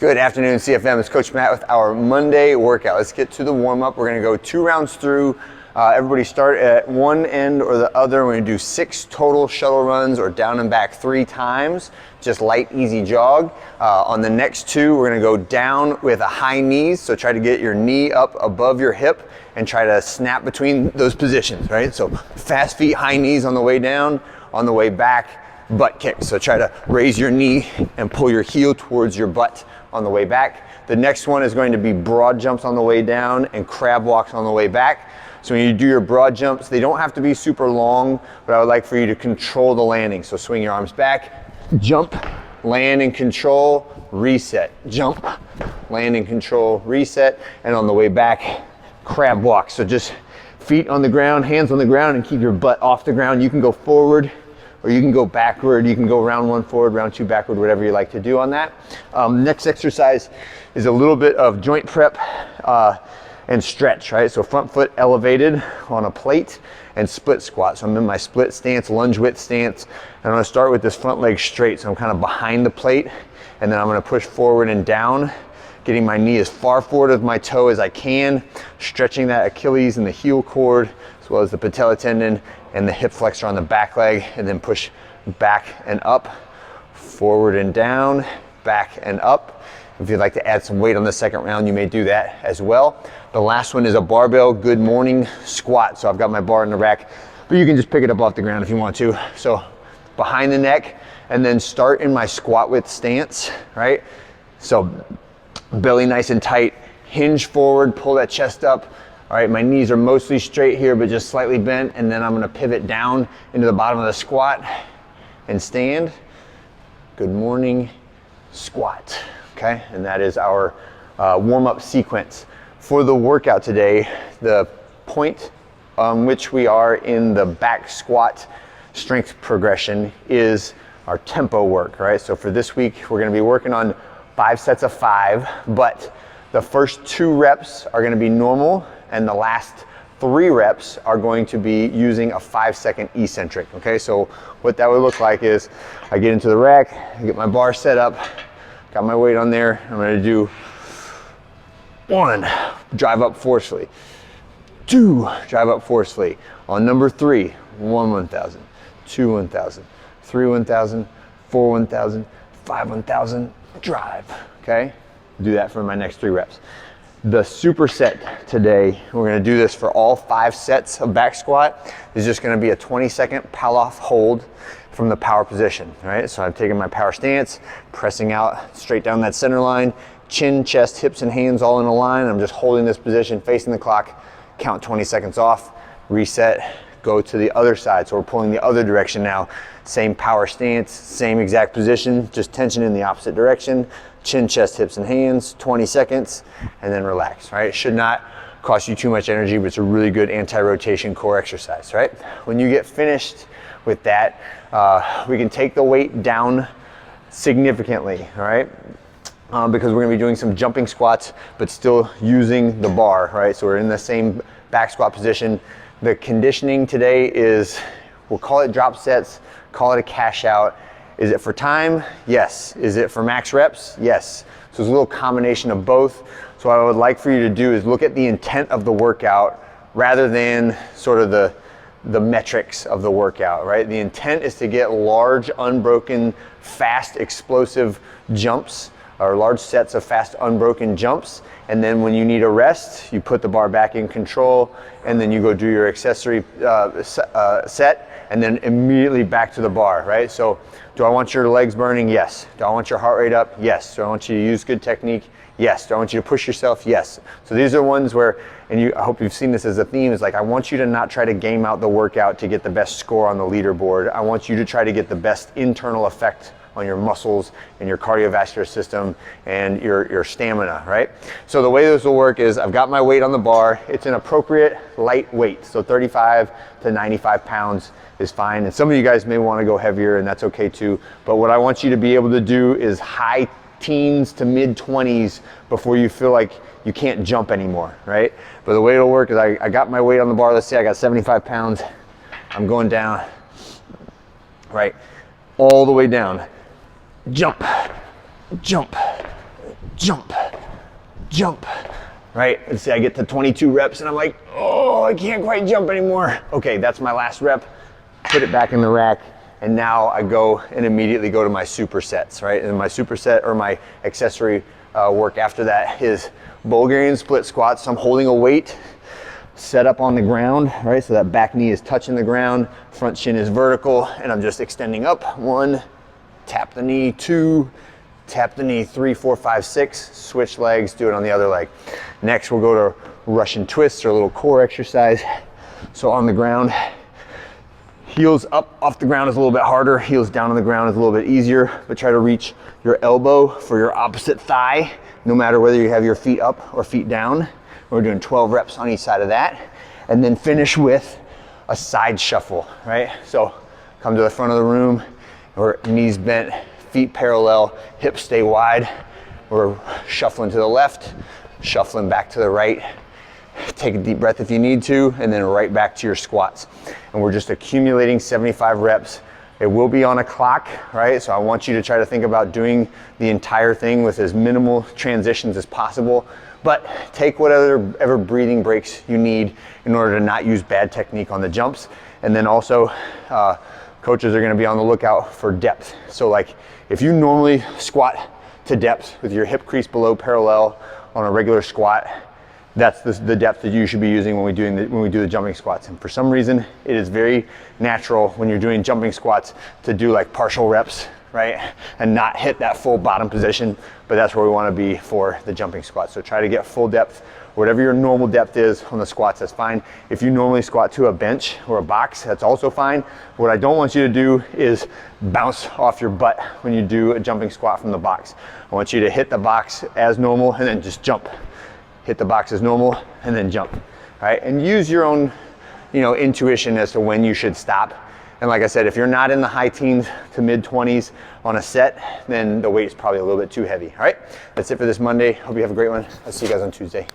Good afternoon, CFM. It's Coach Matt with our Monday workout. Let's get to the warm-up. We're gonna go 2 rounds through. Everybody start at one end or the other. We're gonna do 6 total shuttle runs or down and back 3 times. Just light, easy jog. On the next 2, we're gonna go down with a high knees. So try to get your knee up above your hip and try to snap between those positions, right? So fast feet, high knees on the way down, on the way back, butt kick. So try to raise your knee and pull your heel towards your butt on the way back. The next one is going to be broad jumps on the way down and crab walks on the way back. So when you do your broad jumps, they don't have to be super long, but I would like for you to control the landing. So swing your arms back, jump, land and control, reset, jump, land and control, reset, and on the way back, crab walk. So just feet on the ground, hands on the ground, and keep your butt off the ground. You can go forward, or you can go backward. You can go round 1 forward, round 2 backward, whatever you like to do on that. Next exercise is a little bit of joint prep and stretch, right? So front foot elevated on a plate and split squat. So I'm in my split stance, lunge width stance. And I'm gonna start with this front leg straight. So I'm kind of behind the plate, and then I'm gonna push forward and down, getting my knee as far forward of my toe as I can, stretching that Achilles and the heel cord, as well as the patella tendon and the hip flexor on the back leg, and then push back and up, forward and down, back and up. If you'd like to add some weight on the second round, you may do that as well. The last one is a barbell good morning squat. So I've got my bar in the rack, but you can just pick it up off the ground if you want to. So behind the neck, and then start in my squat width stance, right? So belly nice and tight, hinge forward, pull that chest up. All right, my knees are mostly straight here, but just slightly bent, and then I'm gonna pivot down into the bottom of the squat and stand. Good morning squat, okay? And that is our warm-up sequence. For the workout today, the point on which we are in the back squat strength progression is our tempo work, right? So for this week, we're gonna be working on 5 sets of 5, but the first 2 reps are gonna be normal, and the last 3 reps are going to be using a 5-second eccentric, okay? So what that would look like is I get into the rack, I get my bar set up, got my weight on there, I'm gonna do 1, drive up forcefully, 2, drive up forcefully. On number 3, 1 1,000, 2 1,000, 3 1,000, 4 1,000, 5 1,000, drive, okay? Do that for my next 3 reps. The superset today, we're gonna do this for all 5 sets of back squat, is just gonna be a 20-second Pallof hold from the power position, right? So I've taken my power stance, pressing out straight down that center line, chin, chest, hips, and hands all in a line. I'm just holding this position, facing the clock, count 20 seconds off, reset, go to the other side. So we're pulling the other direction now. Same power stance, same exact position, just tension in the opposite direction. Chin, chest, hips, and hands, 20 seconds, and then relax, right? It should not cost you too much energy, but it's a really good anti-rotation core exercise, right? When you get finished with that, we can take the weight down significantly, all right? Because we're gonna be doing some jumping squats, but still using the bar, right? So we're in the same back squat position. The conditioning today is, we'll call it drop sets, call it a cash out. Is it for time? Yes. Is it for max reps? Yes. So it's a little combination of both. So what I would like for you to do is look at the intent of the workout rather than sort of the metrics of the workout, right? The intent is to get large, unbroken, fast, explosive jumps, or large sets of fast, unbroken jumps. And then when you need a rest, you put the bar back in control, and then you go do your accessory set, and then immediately back to the bar, right? So do I want your legs burning? Yes. Do I want your heart rate up? Yes. Do I want you to use good technique? Yes. Do I want you to push yourself? Yes. So these are ones where, and I hope you've seen this as a theme, is like, I want you to not try to game out the workout to get the best score on the leaderboard. I want you to try to get the best internal effect on your muscles and your cardiovascular system and your stamina, right? So the way this will work is I've got my weight on the bar. It's an appropriate light weight. So 35 to 95 pounds is fine. And some of you guys may want to go heavier, and that's okay too. But what I want you to be able to do is high teens to mid 20s before you feel like you can't jump anymore, right? But the way it'll work is I got my weight on the bar. Let's say I got 75 pounds. I'm going down, right? All the way down. Jump, jump, jump, jump, right? And see, I get to 22 reps and I'm like, oh, I can't quite jump anymore. Okay, that's my last rep. Put it back in the rack. And now I go and immediately go to my supersets, right? And my superset or my accessory work after that is Bulgarian split squats. So I'm holding a weight set up on the ground, right? So that back knee is touching the ground, front shin is vertical, and I'm just extending up. 1, tap the knee, 2, tap the knee, 3, 4, 5, 6, switch legs, do it on the other leg. Next, we'll go to Russian twists or a little core exercise. So on the ground, heels up off the ground is a little bit harder, heels down on the ground is a little bit easier, but try to reach your elbow for your opposite thigh, no matter whether you have your feet up or feet down. We're doing 12 reps on each side of that, and then finish with a side shuffle, right? So come to the front of the room, or knees bent, feet parallel, hips stay wide. We're shuffling to the left, shuffling back to the right. Take a deep breath if you need to, and then right back to your squats. And we're just accumulating 75 reps. It will be on a clock, right? So I want you to try to think about doing the entire thing with as minimal transitions as possible, but take whatever breathing breaks you need in order to not use bad technique on the jumps. And then also, coaches are gonna be on the lookout for depth. So like, if you normally squat to depth with your hip crease below parallel on a regular squat, that's the depth that you should be using when we do the jumping squats. And for some reason, it is very natural when you're doing jumping squats to do like partial reps, right? And not hit that full bottom position, but that's where we wanna be for the jumping squats. So try to get full depth. Whatever your normal depth is on the squats, that's fine. If you normally squat to a bench or a box, that's also fine. What I don't want you to do is bounce off your butt when you do a jumping squat from the box. I want you to hit the box as normal and then just jump. Hit the box as normal and then jump, right? And use your own, intuition as to when you should stop. And like I said, if you're not in the high teens to mid 20s on a set, then the weight is probably a little bit too heavy, all right? That's it for this Monday. Hope you have a great one. I'll see you guys on Tuesday.